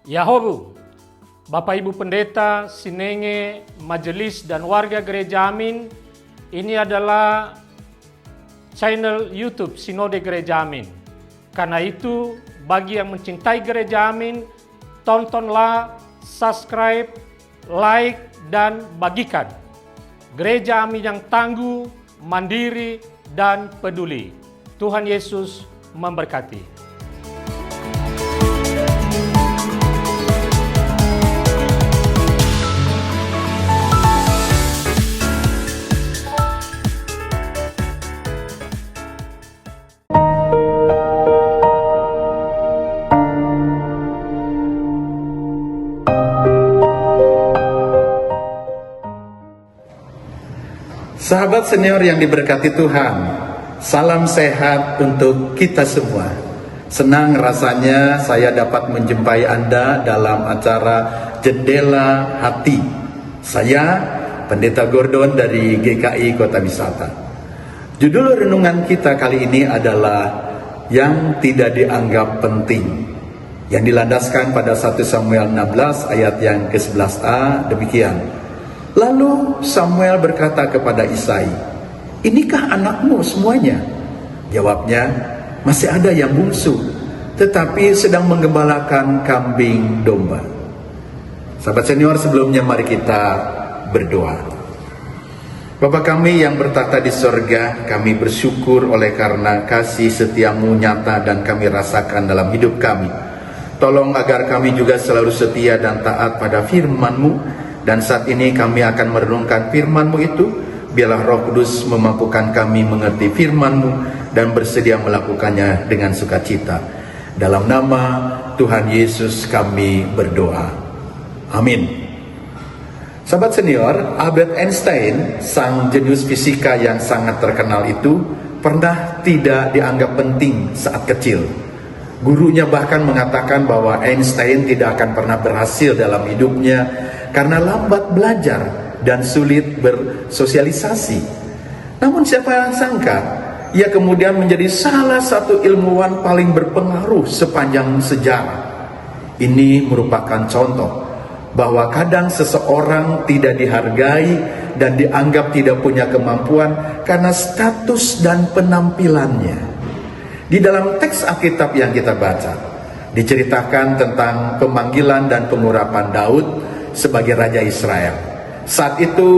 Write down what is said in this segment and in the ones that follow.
Yahobu, Bapak Ibu Pendeta, Sinenge, Majelis dan warga Gereja Amin, ini adalah channel YouTube Sinode Gereja Amin. Karena itu, bagi yang mencintai Gereja Amin, tontonlah, subscribe, like, dan bagikan. Gereja Amin yang tangguh, mandiri, dan peduli. Tuhan Yesus memberkati. Sahabat senior yang diberkati Tuhan, salam sehat untuk kita semua. Senang rasanya saya dapat menjumpai Anda dalam acara Jendela Hati. Saya Pendeta Gordon dari GKI Kota Wisata. Judul renungan kita kali ini adalah Yang Tidak Dianggap Penting, yang dilandaskan pada 1 Samuel 16 ayat yang ke-11a demikian. Lalu Samuel berkata kepada Isai, "Inikah anakmu semuanya?" Jawabnya, "Masih ada yang bungsu, tetapi sedang menggembalakan kambing domba." Sahabat senior, sebelumnya mari kita berdoa. Bapa kami yang bertata di sorga, kami bersyukur oleh karena kasih setiamu nyata dan kami rasakan dalam hidup kami. Tolong agar kami juga selalu setia dan taat pada firman-Mu. Dan saat ini kami akan merenungkan firman-Mu itu. Biarlah Roh Kudus memampukan kami mengerti firman-Mu dan bersedia melakukannya dengan sukacita. Dalam nama Tuhan Yesus kami berdoa. Amin. Sahabat senior, Albert Einstein, sang jenius fisika yang sangat terkenal itu, pernah tidak dianggap penting saat kecil. Gurunya bahkan mengatakan bahwa Einstein tidak akan pernah berhasil dalam hidupnya karena lambat belajar dan sulit bersosialisasi. Namun siapa yang sangka, ia kemudian menjadi salah satu ilmuwan paling berpengaruh sepanjang sejarah. Ini merupakan contoh bahwa kadang seseorang tidak dihargai dan dianggap tidak punya kemampuan karena status dan penampilannya. Di dalam teks Alkitab yang kita baca, diceritakan tentang pemanggilan dan pengurapan Daud sebagai Raja Israel. Saat itu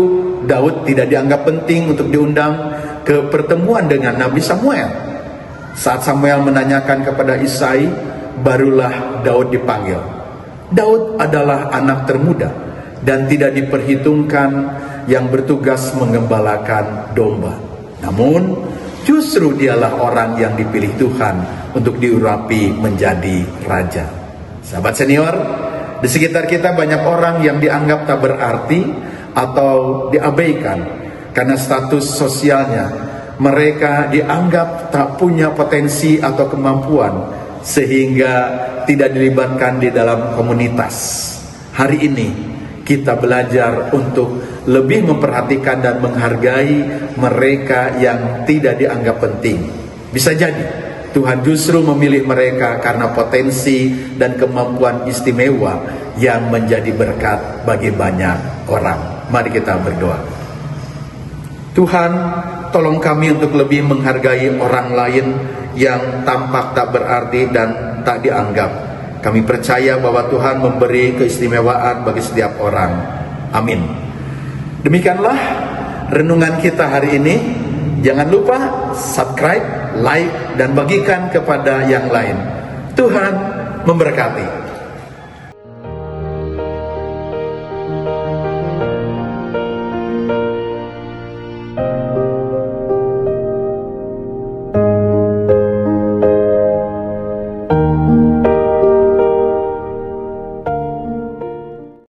Daud tidak dianggap penting untuk diundang ke pertemuan dengan Nabi Samuel. Saat Samuel menanyakan kepada Isai, barulah Daud dipanggil. Daud adalah anak termuda dan tidak diperhitungkan yang bertugas menggembalakan domba. Namun justru dialah orang yang dipilih Tuhan untuk diurapi menjadi raja. Sahabat senior, di sekitar kita banyak orang yang dianggap tak berarti atau diabaikan karena status sosialnya. Mereka dianggap tak punya potensi atau kemampuan sehingga tidak dilibatkan di dalam komunitas. Hari ini kita belajar untuk lebih memperhatikan dan menghargai mereka yang tidak dianggap penting. Bisa jadi Tuhan justru memilih mereka karena potensi dan kemampuan istimewa yang menjadi berkat bagi banyak orang. Mari kita berdoa. Tuhan, tolong kami untuk lebih menghargai orang lain yang tampak tak berarti dan tak dianggap. Kami percaya bahwa Tuhan memberi keistimewaan bagi setiap orang. Amin. Demikianlah renungan kita hari ini. Jangan lupa subscribe, like, dan bagikan kepada yang lain. Tuhan memberkati.